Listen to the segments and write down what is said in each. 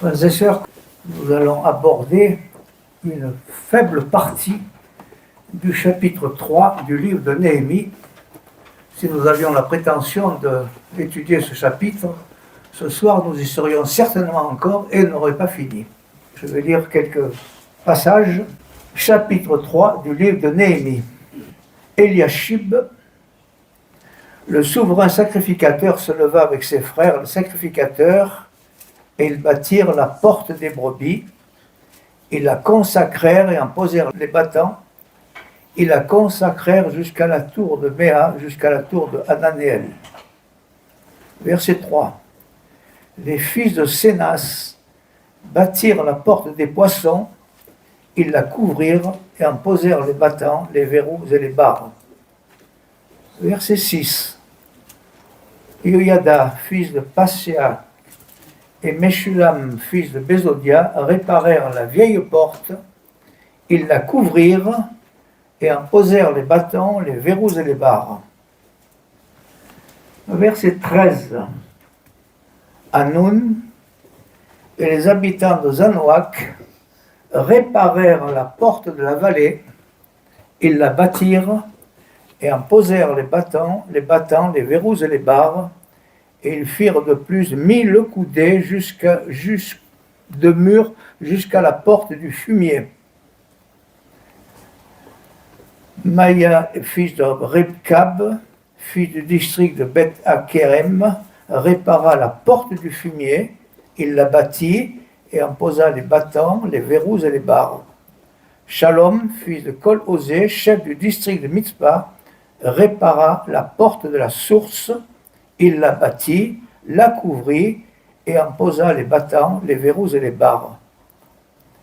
Frères et sœurs, nous allons aborder une faible partie du chapitre 3 du livre de Néhémie. Si nous avions la prétention d'étudier ce chapitre, ce soir nous y serions certainement encore et n'aurions pas fini. Je vais lire quelques passages. Chapitre 3 du livre de Néhémie. Eliashib, le souverain sacrificateur, se leva avec ses frères, le sacrificateur, et ils bâtirent la porte des brebis. Ils la consacrèrent et en posèrent les battants. Ils la consacrèrent jusqu'à la tour de Méa, jusqu'à la tour de Hananéel. Verset 3. Les fils de Sénas bâtirent la porte des poissons. Ils la couvrirent et en posèrent les battants, les verrous et les barres. Verset 6. Yoyada, fils de Passéa, et Meshulam, fils de Bézodia, réparèrent la vieille porte. Ils la couvrirent et en posèrent les battants, les verrous et les barres. Verset 13. Hanoun et les habitants de Zanoak réparèrent la porte de la vallée. Ils la bâtirent et en posèrent les battants, les verrous et les barres. Et ils firent de plus 1000 coudées de mur jusqu'à la porte du fumier. Maïa, fils de Rebkab, fils du district de Beth Akerem, répara la porte du fumier. Il la bâtit et en posa les battants, les verrous et les barres. Shalom, fils de Kol-Osé, chef du district de Mitzpah, répara la porte de la source. Il la bâtit, la couvrit et en posa les battants, les verrous et les barres.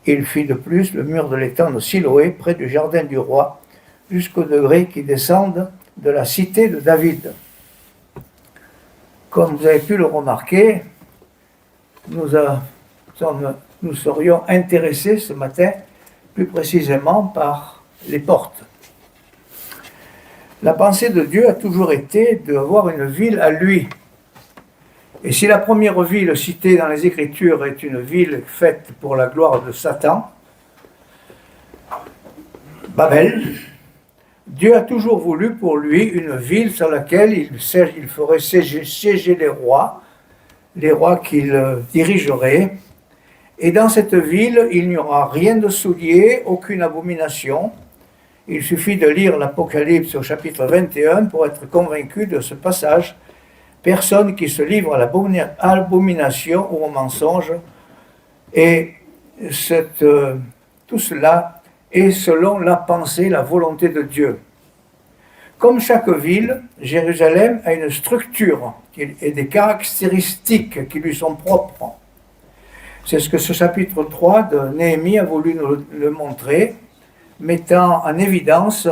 Il fit de plus le mur de l'étang de Siloé, près du jardin du roi, jusqu'au degré qui descendent de la cité de David. Comme vous avez pu le remarquer, nous serions intéressés ce matin plus précisément par les portes. La pensée de Dieu a toujours été d'avoir une ville à lui. Et si la première ville citée dans les Écritures est une ville faite pour la gloire de Satan, Babel, Dieu a toujours voulu pour lui une ville sur laquelle il ferait siéger les rois qu'il dirigerait. Et dans cette ville, il n'y aura rien de souillé, aucune abomination. Il suffit de lire l'Apocalypse au chapitre 21 pour être convaincu de ce passage. Personne qui se livre à l'abomination ou au mensonge. Et tout cela est selon la pensée, la volonté de Dieu. Comme chaque ville, Jérusalem a une structure et des caractéristiques qui lui sont propres. C'est ce que ce chapitre 3 de Néhémie a voulu nous le montrer, mettant en évidence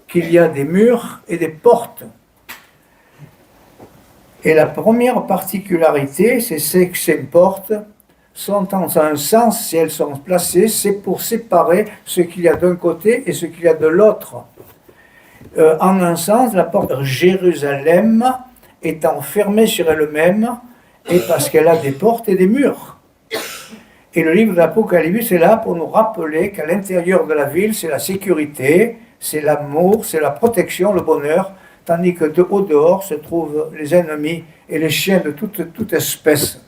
qu'il y a des murs et des portes. Et la première particularité, c'est que ces portes sont dans un sens, si elles sont placées, c'est pour séparer ce qu'il y a d'un côté et ce qu'il y a de l'autre. En un sens, la porte de Jérusalem étant fermée sur elle-même, et parce qu'elle a des portes et des murs. Et le livre de l'Apocalypse est là pour nous rappeler qu'à l'intérieur de la ville, c'est la sécurité, c'est l'amour, c'est la protection, le bonheur, tandis que au dehors se trouvent les ennemis et les chiens de toute espèce.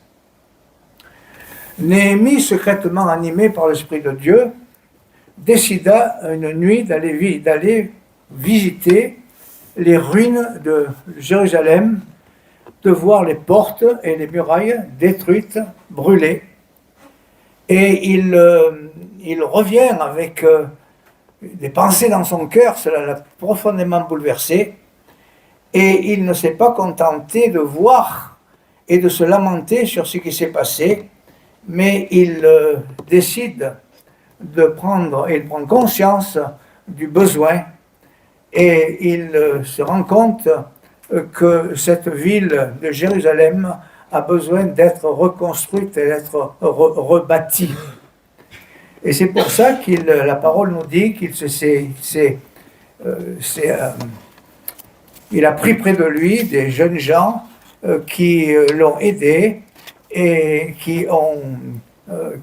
Néhémie, secrètement animé par l'Esprit de Dieu, décida une nuit d'aller visiter les ruines de Jérusalem, de voir les portes et les murailles détruites, brûlées. Et il revient avec des pensées dans son cœur, cela l'a profondément bouleversé, et il ne s'est pas contenté de voir et de se lamenter sur ce qui s'est passé, mais il décide il prend conscience du besoin, et il se rend compte que cette ville de Jérusalem a besoin d'être reconstruite et d'être rebâtie. Et c'est pour ça la parole nous dit il a pris près de lui des jeunes gens qui l'ont aidé et qui ont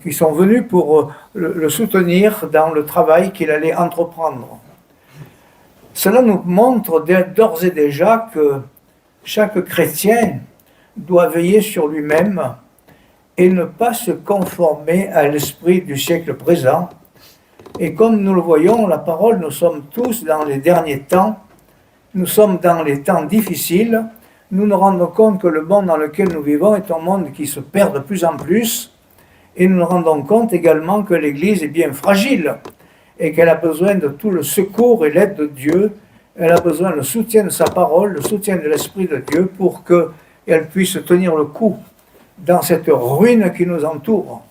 qui sont venus pour le soutenir dans le travail qu'il allait entreprendre. Cela nous montre d'ores et déjà que chaque chrétien doit veiller sur lui-même et ne pas se conformer à l'esprit du siècle présent. Et comme nous le voyons, la parole, nous sommes tous dans les derniers temps, nous sommes dans les temps difficiles, nous nous rendons compte que le monde dans lequel nous vivons est un monde qui se perd de plus en plus, et nous nous rendons compte également que l'Église est bien fragile, et qu'elle a besoin de tout le secours et l'aide de Dieu, elle a besoin du soutien de sa parole, le soutien de l'Esprit de Dieu, pour qu'elle puisse tenir le coup dans cette ruine qui nous entoure.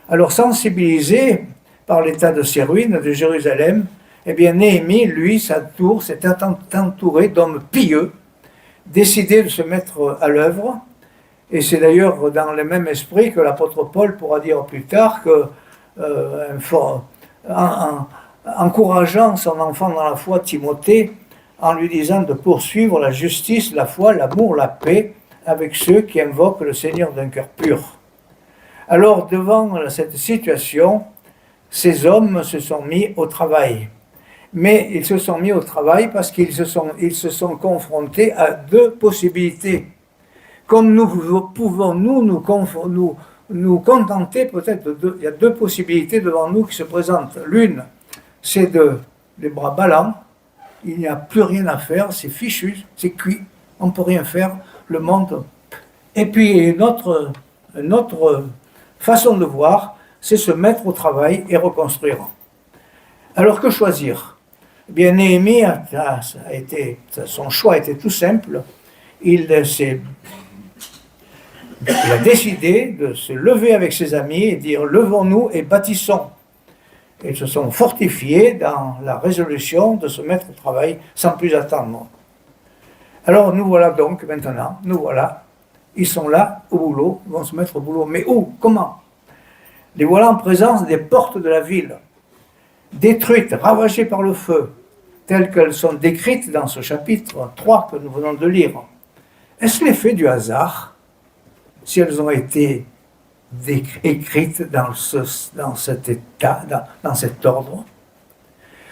Alors, sensibilisé par l'état de ces ruines de Jérusalem, eh bien, Néhémie, lui, sa tour, s'est entouré d'hommes pieux, décidés de se mettre à l'œuvre. Et c'est d'ailleurs dans le même esprit que l'apôtre Paul pourra dire plus tard que, encourageant son enfant dans la foi, Timothée, en lui disant de poursuivre la justice, la foi, l'amour, la paix avec ceux qui invoquent le Seigneur d'un cœur pur. Alors, devant cette situation, ces hommes se sont mis au travail. Mais ils se sont mis au travail parce qu'ils se sont confrontés à deux possibilités. Comme nous pouvons nous contenter peut-être de deux, il y a deux possibilités devant nous qui se présentent. L'une, c'est les bras ballants, il n'y a plus rien à faire, c'est fichu, c'est cuit, on ne peut rien faire, le monde. Et puis une autre façon de voir, c'est se mettre au travail et reconstruire. Alors que choisir? Eh bien, Néhémie, son choix était tout simple. Il a décidé de se lever avec ses amis et dire « Levons-nous et bâtissons ». Ils se sont fortifiés dans la résolution de se mettre au travail sans plus attendre. Alors nous voilà donc maintenant, ils sont là au boulot, ils vont se mettre au boulot. Mais où? Comment? Les voilà en présence des portes de la ville, détruites, ravagées par le feu, telles qu'elles sont décrites dans ce chapitre 3 que nous venons de lire. Est-ce l'effet du hasard si elles ont été écrites dans cet état, dans cet ordre?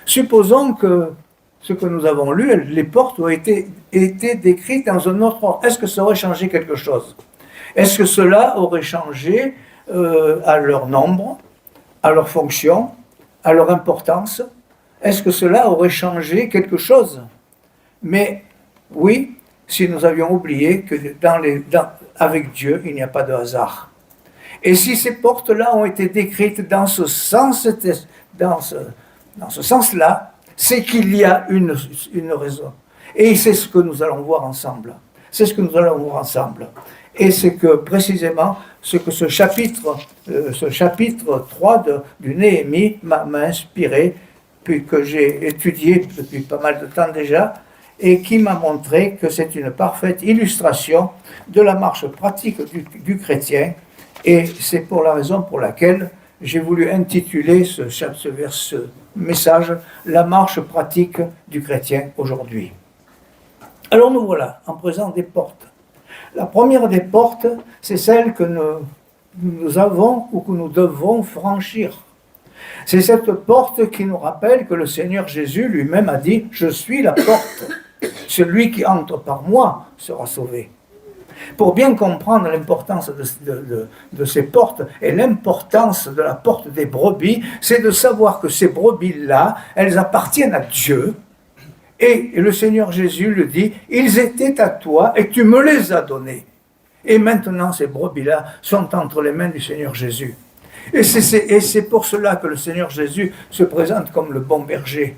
Supposons que ce que nous avons lu, les portes ont été décrites dans un autre ordre. Est-ce que ça aurait changé quelque chose? Est-ce que cela aurait changé à leur nombre, à leur fonction, à leur importance? Est-ce que cela aurait changé quelque chose? Mais oui, si nous avions oublié que avec Dieu, il n'y a pas de hasard. Et si ces portes-là ont été décrites dans ce sens-là, c'est qu'il y a une raison. Et c'est ce que nous allons voir ensemble. Et c'est que précisément ce que ce chapitre 3 du Néhémie m'a inspiré, puis que j'ai étudié depuis pas mal de temps déjà, et qui m'a montré que c'est une parfaite illustration de la marche pratique du chrétien. Et c'est pour la raison pour laquelle j'ai voulu intituler ce message « La marche pratique du chrétien aujourd'hui ». Alors nous voilà en présence des portes. La première des portes, c'est celle que nous avons ou que nous devons franchir. C'est cette porte qui nous rappelle que le Seigneur Jésus lui-même a dit « Je suis la porte. Celui qui entre par moi sera sauvé ». Pour bien comprendre l'importance de ces portes et l'importance de la porte des brebis, c'est de savoir que ces brebis-là, elles appartiennent à Dieu. Et le Seigneur Jésus le dit, ils étaient à toi et tu me les as donnés. Et maintenant, ces brebis-là sont entre les mains du Seigneur Jésus. Et c'est pour cela que le Seigneur Jésus se présente comme le bon berger,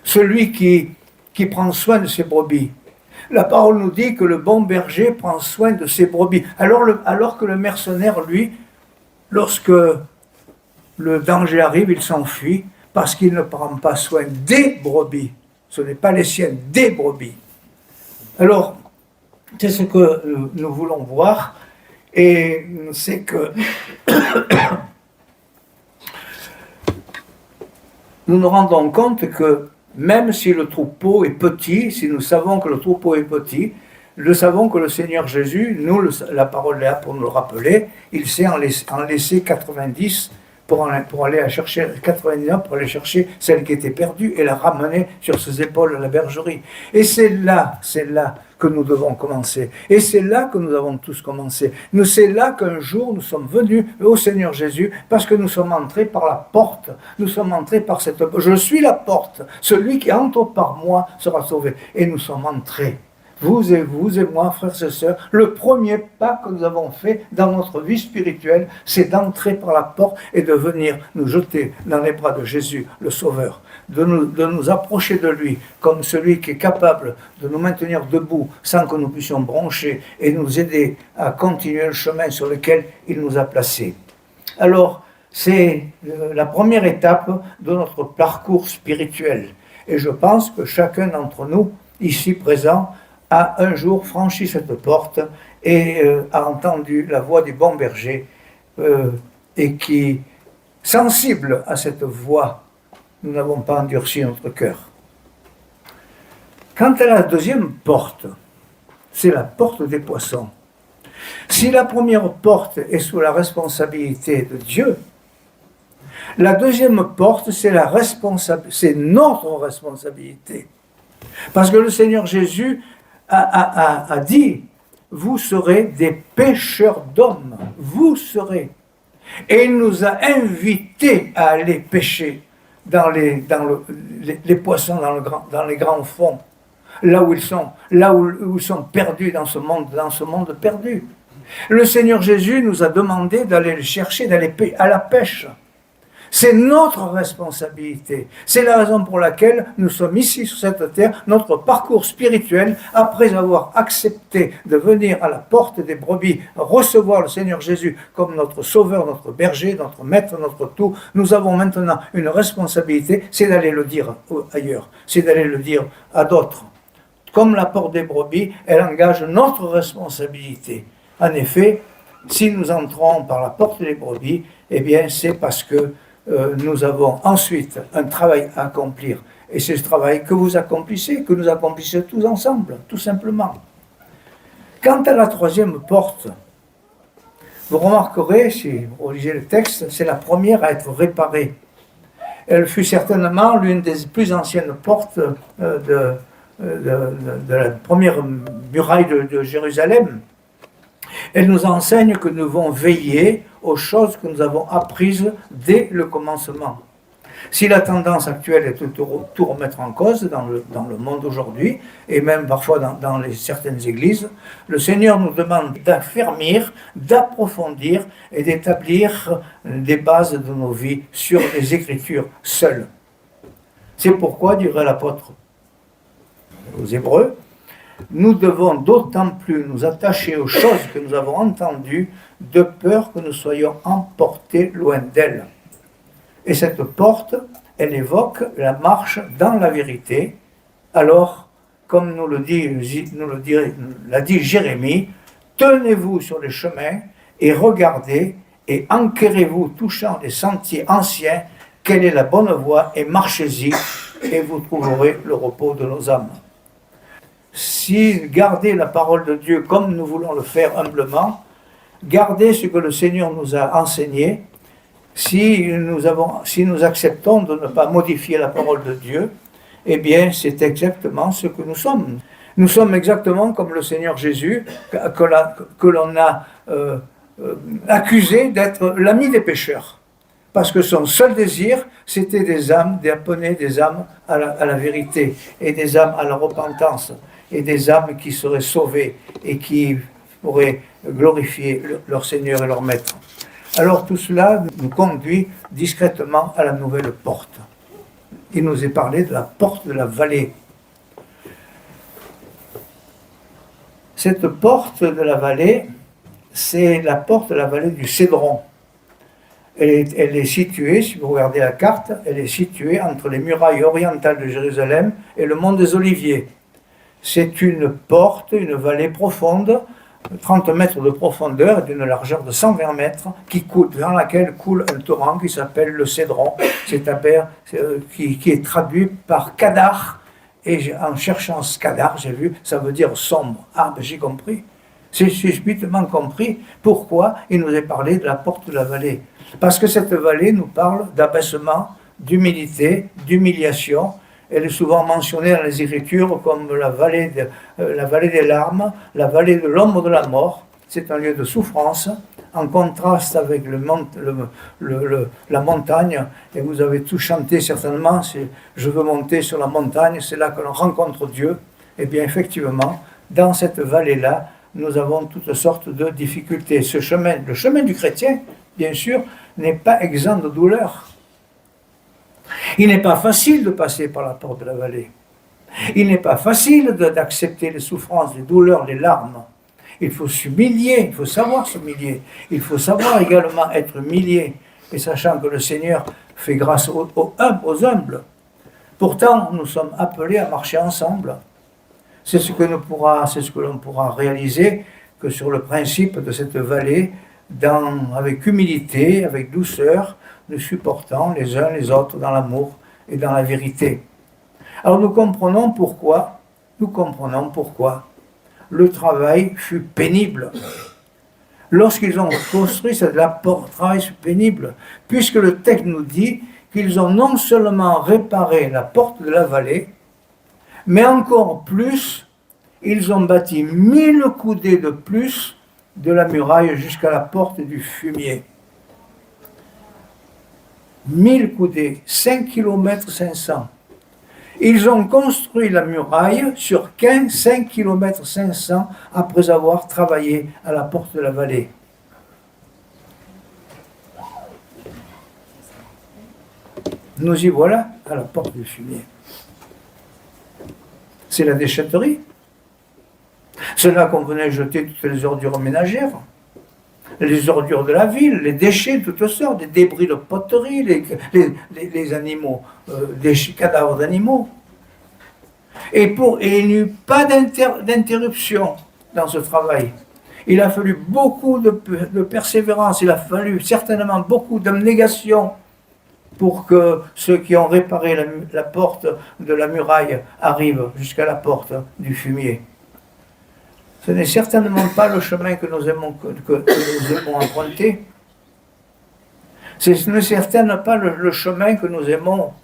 celui qui prend soin de ses brebis. La parole nous dit que le bon berger prend soin de ses brebis, alors que le mercenaire, lui, lorsque le danger arrive, il s'enfuit parce qu'il ne prend pas soin des brebis. Ce n'est pas les siennes, des brebis. Alors, c'est ce que nous voulons voir, et c'est que nous nous rendons compte que même si le troupeau est petit, si nous savons que le troupeau est petit, Nous savons que le Seigneur Jésus, la parole est là pour nous le rappeler, il s'est en laissé 90 pour aller chercher 99, pour aller chercher celle qui était perdue et la ramener sur ses épaules à la bergerie. Et c'est là que nous devons commencer. Et c'est là que nous avons tous commencé. C'est là qu'un jour nous sommes venus au Seigneur Jésus parce que nous sommes entrés par la porte. Nous sommes entrés par cette porte. Je suis la porte. Celui qui entre par moi sera sauvé. Et nous sommes entrés. Vous et moi, frères et sœurs, le premier pas que nous avons fait dans notre vie spirituelle, c'est d'entrer par la porte et de venir nous jeter dans les bras de Jésus, le Sauveur, de nous approcher de lui comme celui qui est capable de nous maintenir debout sans que nous puissions broncher et nous aider à continuer le chemin sur lequel il nous a placés. Alors, c'est la première étape de notre parcours spirituel. Et je pense que chacun d'entre nous, ici présent, a un jour franchi cette porte et a entendu la voix du bon berger et qui, sensible à cette voix, nous n'avons pas endurci notre cœur. Quant à la deuxième porte, c'est la porte des poissons. Si la première porte est sous la responsabilité de Dieu, la deuxième porte, c'est notre responsabilité. Parce que le Seigneur Jésus a dit, vous serez des pêcheurs d'hommes, vous serez. Et il nous a invités à aller pêcher dans les poissons dans les grands fonds, là où ils sont perdus dans ce monde perdu. Le Seigneur Jésus nous a demandé d'aller le chercher, d'aller à la pêche. C'est notre responsabilité. C'est la raison pour laquelle nous sommes ici sur cette terre, notre parcours spirituel, après avoir accepté de venir à la porte des brebis, recevoir le Seigneur Jésus comme notre sauveur, notre berger, notre maître, notre tout. Nous avons maintenant une responsabilité, c'est d'aller le dire ailleurs, c'est d'aller le dire à d'autres. Comme la porte des brebis, elle engage notre responsabilité. En effet, si nous entrons par la porte des brebis, eh bien c'est parce que nous avons ensuite un travail à accomplir. Et c'est ce travail que vous accomplissez, que nous accomplissons tous ensemble, tout simplement. Quant à la troisième porte, vous remarquerez, si vous lisez le texte, c'est la première à être réparée. Elle fut certainement l'une des plus anciennes portes de la première muraille de Jérusalem. Elle nous enseigne que nous devons veiller aux choses que nous avons apprises dès le commencement. Si la tendance actuelle est de tout remettre en cause dans le monde aujourd'hui, et même parfois dans certaines églises, le Seigneur nous demande d'affermir, d'approfondir et d'établir des bases de nos vies sur les Écritures seules. C'est pourquoi, dirait l'apôtre aux Hébreux, nous devons d'autant plus nous attacher aux choses que nous avons entendues, de peur que nous soyons emportés loin d'elles. Et cette porte, elle évoque la marche dans la vérité. Alors, comme l'a dit Jérémie, tenez-vous sur les chemins et regardez et enquérez-vous touchant les sentiers anciens, quelle est la bonne voie, et marchez-y, et vous trouverez le repos de nos âmes. Si gardez la parole de Dieu comme nous voulons le faire humblement, gardez ce que le Seigneur nous a enseigné, si nous acceptons de ne pas modifier la parole de Dieu, eh bien c'est exactement ce que nous sommes. Nous sommes exactement comme le Seigneur Jésus, que l'on a accusé d'être l'ami des pécheurs. Parce que son seul désir, c'était des âmes, d'appeler des âmes à la vérité, et des âmes à la repentance, et des âmes qui seraient sauvées et qui pourraient glorifier leur Seigneur et leur Maître. Alors tout cela nous conduit discrètement à la nouvelle porte. Il nous est parlé de la porte de la vallée. Cette porte de la vallée, c'est la porte de la vallée du Cédron. Elle est située, si vous regardez la carte, elle est située entre les murailles orientales de Jérusalem et le mont des Oliviers. C'est une porte, une vallée profonde, 30 mètres de profondeur et d'une largeur de 120 mètres, dans laquelle coule un torrent qui s'appelle le Cédron, qui est traduit par Kadar, Et en cherchant Skadar, j'ai vu, ça veut dire sombre. Ah, ben j'ai compris. J'ai subitement compris pourquoi il nous est parlé de la porte de la vallée. Parce que cette vallée nous parle d'abaissement, d'humilité, d'humiliation. Elle est souvent mentionnée dans les Écritures comme la vallée des larmes, la vallée de l'ombre de la mort. C'est un lieu de souffrance, en contraste avec la montagne. Et vous avez tout chanté certainement, c'est « Je veux monter sur la montagne », c'est là que l'on rencontre Dieu. Eh bien, effectivement, dans cette vallée-là, nous avons toutes sortes de difficultés. Ce chemin, le chemin du chrétien, bien sûr, n'est pas exempt de douleur. Il n'est pas facile de passer par la porte de la vallée. Il n'est pas facile d'accepter les souffrances, les douleurs, les larmes. Il faut s'humilier, il faut savoir s'humilier. Il faut savoir également être humilié, et sachant que le Seigneur fait grâce aux humbles. Pourtant, nous sommes appelés à marcher ensemble. C'est ce que l'on pourra réaliser que sur le principe de cette vallée, avec humilité, avec douceur, nous supportons les uns les autres dans l'amour et dans la vérité. Alors nous comprenons pourquoi le travail fut pénible. Lorsqu'ils ont construit le travail fut pénible, puisque le texte nous dit qu'ils ont non seulement réparé la porte de la vallée, mais encore plus, ils ont bâti 1000 coudées de plus de la muraille jusqu'à la porte du fumier. 1000 coudées, 5 km 500. Ils ont construit la muraille sur 5 km 500 après avoir travaillé à la porte de la vallée. Nous y voilà à la porte du fumier. C'est la déchetterie. C'est là qu'on venait jeter toutes les ordures ménagères, les ordures de la ville, les déchets de toutes sortes, des débris de poterie, les animaux, des cadavres d'animaux. Et il n'y eut pas d'interruption dans ce travail. Il a fallu beaucoup de persévérance, il a fallu certainement beaucoup d'abnégation pour que ceux qui ont réparé la porte de la muraille arrivent jusqu'à la porte du fumier. Ce n'est certainement pas le chemin que nous aimons emprunter. Ce n'est certainement pas le chemin que nous aimons,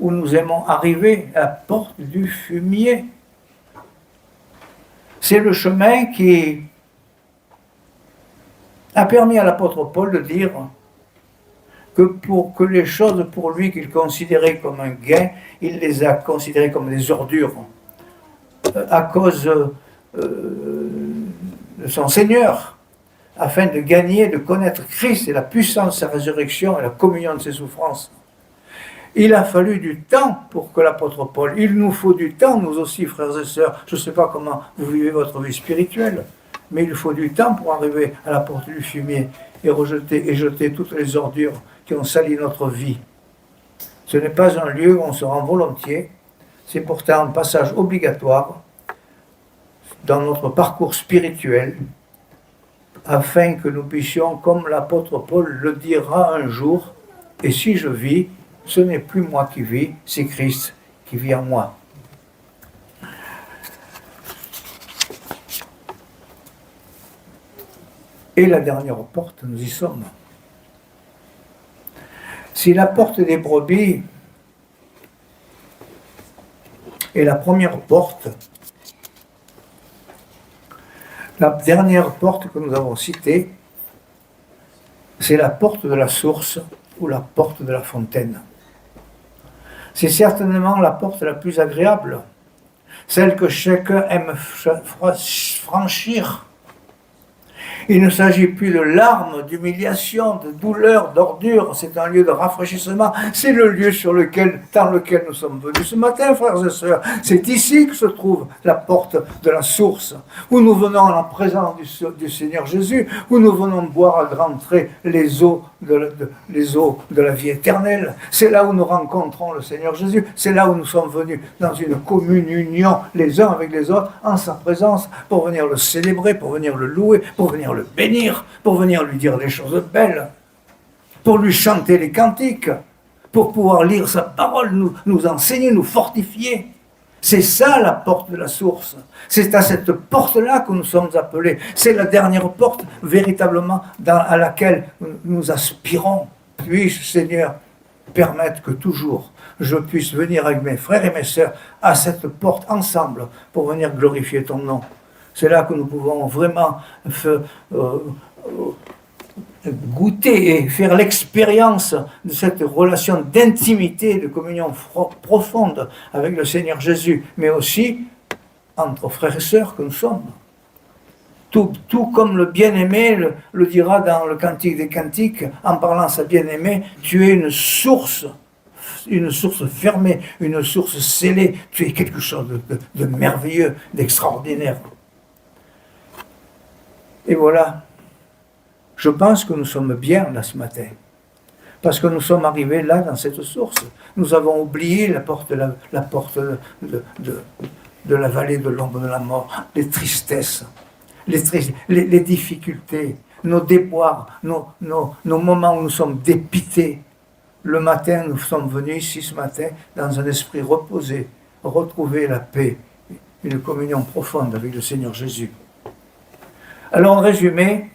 où nous aimons arriver à la porte du fumier. C'est le chemin qui a permis à l'apôtre Paul de dire que les choses pour lui qu'il considérait comme un gain, il les a considérées comme des ordures à cause de son Seigneur, afin de gagner, de connaître Christ et la puissance de sa résurrection et la communion de ses souffrances. Il a fallu du temps pour que l'apôtre Paul, il nous faut du temps, nous aussi, frères et sœurs. Je ne sais pas comment vous vivez votre vie spirituelle, mais il faut du temps pour arriver à la porte du fumier et jeter toutes les ordures qui ont sali notre vie. Ce n'est pas un lieu où on se rend volontiers, c'est pourtant un passage obligatoire dans notre parcours spirituel, afin que nous puissions, comme l'apôtre Paul le dira un jour, et si je vis, ce n'est plus moi qui vis, c'est Christ qui vit en moi. Et la dernière porte, nous y sommes. Si la porte des brebis est la première porte, la dernière porte que nous avons citée, c'est la porte de la source ou la porte de la fontaine. C'est certainement la porte la plus agréable, celle que chacun aime franchir. Il ne s'agit plus de larmes, d'humiliation, de douleur, d'ordure. C'est un lieu de rafraîchissement. C'est le lieu dans lequel nous sommes venus ce matin, frères et sœurs. C'est ici que se trouve la porte de la source, où nous venons en présence du Seigneur Jésus, où nous venons boire à grands traits les eaux de la vie éternelle. C'est là où nous rencontrons le Seigneur Jésus. C'est là où nous sommes venus dans une commune union les uns avec les autres, en sa présence, pour venir le célébrer, pour venir le louer, pour venir le bénir, pour venir lui dire des choses belles, pour lui chanter les cantiques, pour pouvoir lire sa parole, nous enseigner, nous fortifier. C'est ça la porte de la source. C'est à cette porte-là que nous sommes appelés. C'est la dernière porte véritablement à laquelle nous aspirons. Puis-je, Seigneur, permettre que toujours je puisse venir avec mes frères et mes sœurs à cette porte ensemble pour venir glorifier ton nom. C'est là que nous pouvons vraiment goûter et faire l'expérience de cette relation d'intimité, de communion profonde avec le Seigneur Jésus, mais aussi entre frères et sœurs que nous sommes. Tout comme le bien-aimé le dira dans le Cantique des Cantiques, en parlant à sa bien-aimée, tu es une source fermée, une source scellée, tu es quelque chose de merveilleux, d'extraordinaire. Et voilà, je pense que nous sommes bien là ce matin, parce que nous sommes arrivés là dans cette source. Nous avons oublié la porte de la vallée de l'ombre de la mort, les tristesses, les difficultés, nos déboires, nos moments où nous sommes dépités. Le matin, nous sommes venus ici ce matin dans un esprit reposé, retrouver la paix, une communion profonde avec le Seigneur Jésus. Alors en résumé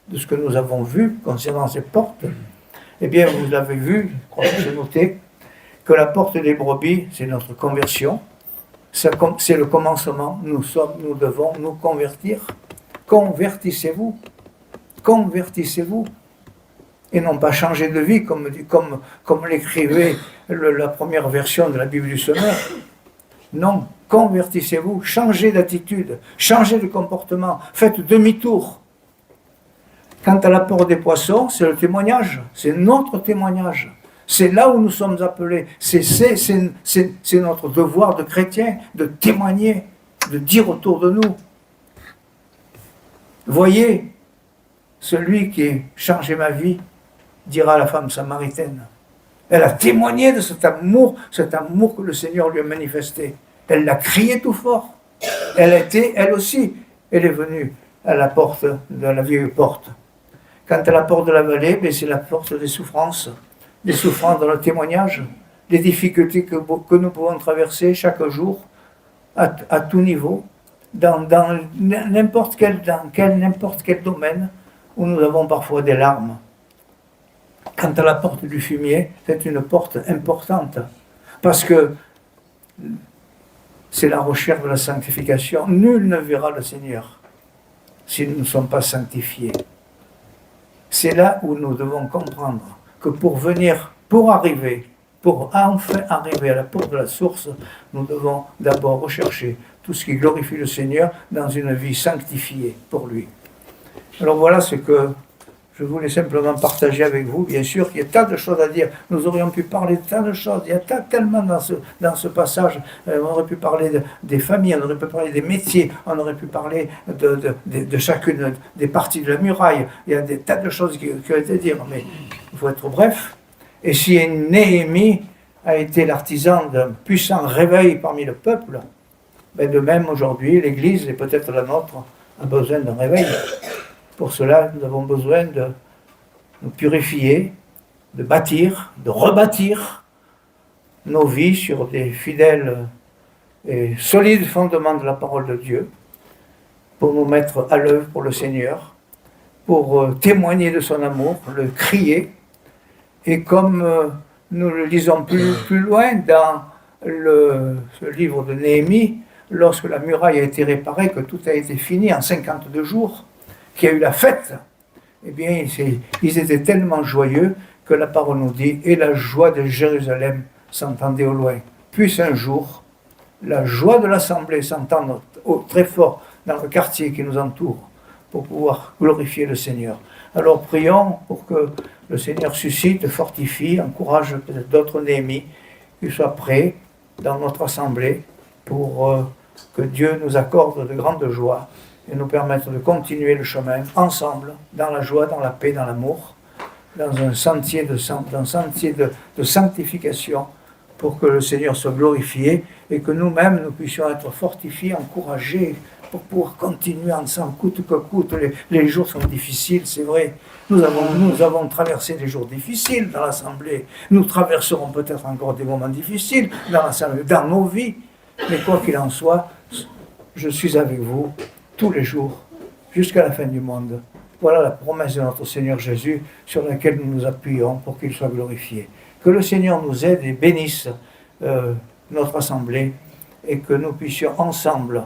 de ce que nous avons vu concernant ces portes, eh bien vous l'avez vu, je crois que j'ai noté, que la porte des brebis, c'est notre conversion. C'est le commencement, nous devons nous convertir. Convertissez-vous, et non pas changer de vie comme l'écrivait la première version de la Bible du Semeur. Non, convertissez-vous, changez d'attitude, changez de comportement, faites demi-tour. Quant à la porte des poissons, c'est le témoignage, c'est notre témoignage. C'est là où nous sommes appelés. C'est notre devoir de chrétien de témoigner, de dire autour de nous. Voyez, celui qui a changé ma vie, dira la femme samaritaine. Elle a témoigné de cet amour que le Seigneur lui a manifesté. Elle l'a crié tout fort. Elle aussi, elle est venue à la porte de la vieille porte. Quant à la porte de la vallée, c'est la porte des souffrances dans le témoignage, des difficultés que nous pouvons traverser chaque jour, à tout niveau, dans n'importe quel domaine où nous avons parfois des larmes. Quant à la porte du fumier, c'est une porte importante, parce que c'est la recherche de la sanctification. Nul ne verra le Seigneur si nous ne sommes pas sanctifiés. C'est là où nous devons comprendre que pour enfin arriver à la porte de la source, nous devons d'abord rechercher tout ce qui glorifie le Seigneur dans une vie sanctifiée pour lui. Alors voilà ce que je voulais simplement partager avec vous. Bien sûr, il y a tant de choses à dire. Nous aurions pu parler de tant de choses. Il y a tellement dans ce passage. On aurait pu parler des familles, on aurait pu parler des métiers, on aurait pu parler de chacune des parties de la muraille. Il y a des tas de choses qui ont été dites, mais il faut être bref. Et si Néhémie a été l'artisan d'un puissant réveil parmi le peuple, de même aujourd'hui, l'Église, et peut-être la nôtre, a besoin d'un réveil. Pour cela, nous avons besoin de nous purifier, de bâtir, de rebâtir nos vies sur des fidèles et solides fondements de la parole de Dieu, pour nous mettre à l'œuvre pour le Seigneur, pour témoigner de son amour, le crier. Et comme nous le lisons plus loin dans ce livre de Néhémie, lorsque la muraille a été réparée, que tout a été fini en 52 jours, qu'il y a eu la fête, eh bien, ils étaient tellement joyeux que la parole nous dit « Et la joie de Jérusalem s'entendait au loin. » Puis un jour, la joie de l'assemblée s'entend très fort dans le quartier qui nous entoure pour pouvoir glorifier le Seigneur. Alors prions pour que le Seigneur suscite, fortifie, encourage peut-être d'autres Néhémies qui soient prêts dans notre assemblée pour que Dieu nous accorde de grandes joies et nous permettre de continuer le chemin ensemble, dans la joie, dans la paix, dans l'amour, dans un sentier de sanctification, pour que le Seigneur soit glorifié et que nous-mêmes nous puissions être fortifiés, encouragés, pour pouvoir continuer ensemble, coûte que coûte. Les jours sont difficiles, c'est vrai. Nous avons traversé des jours difficiles dans l'Assemblée. Nous traverserons peut-être encore des moments difficiles dans l'Assemblée, dans nos vies. Mais quoi qu'il en soit, je suis avec vous tous les jours, jusqu'à la fin du monde. Voilà la promesse de notre Seigneur Jésus sur laquelle nous nous appuyons pour qu'il soit glorifié. Que le Seigneur nous aide et bénisse notre assemblée et que nous puissions ensemble,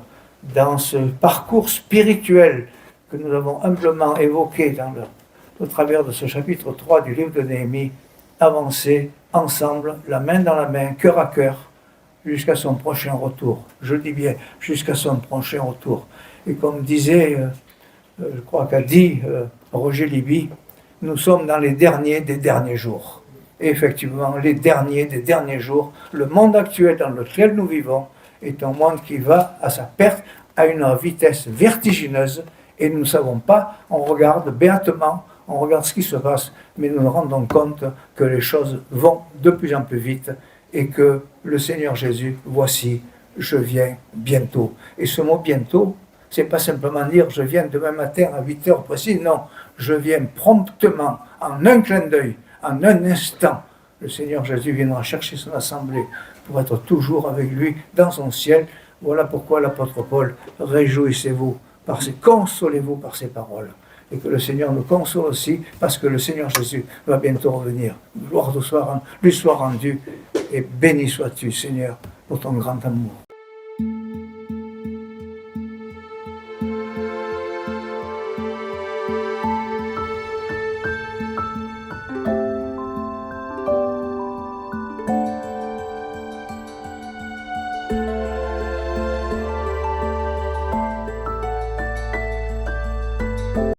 dans ce parcours spirituel que nous avons humblement évoqué au travers de ce chapitre 3 du livre de Néhémie, avancer ensemble, la main dans la main, cœur à cœur, jusqu'à son prochain retour. Je dis bien, jusqu'à son prochain retour. Et comme disait, je crois qu'a dit Roger Libby, nous sommes dans les derniers des derniers jours. Et effectivement, les derniers des derniers jours, le monde actuel dans lequel nous vivons est un monde qui va à sa perte à une vitesse vertigineuse et nous ne savons pas, on regarde béatement, on regarde ce qui se passe, mais nous nous rendons compte que les choses vont de plus en plus vite et que le Seigneur Jésus, voici, je viens bientôt. Et ce mot bientôt, c'est pas simplement dire je viens demain matin à 8 heures précises, non, je viens promptement, en un clin d'œil, en un instant. Le Seigneur Jésus viendra chercher son assemblée pour être toujours avec lui dans son ciel. Voilà pourquoi l'apôtre Paul, réjouissez-vous, consolez-vous par ces paroles. Et que le Seigneur nous console aussi, parce que le Seigneur Jésus va bientôt revenir. Gloire lui soit rendue, et béni sois-tu, Seigneur, pour ton grand amour.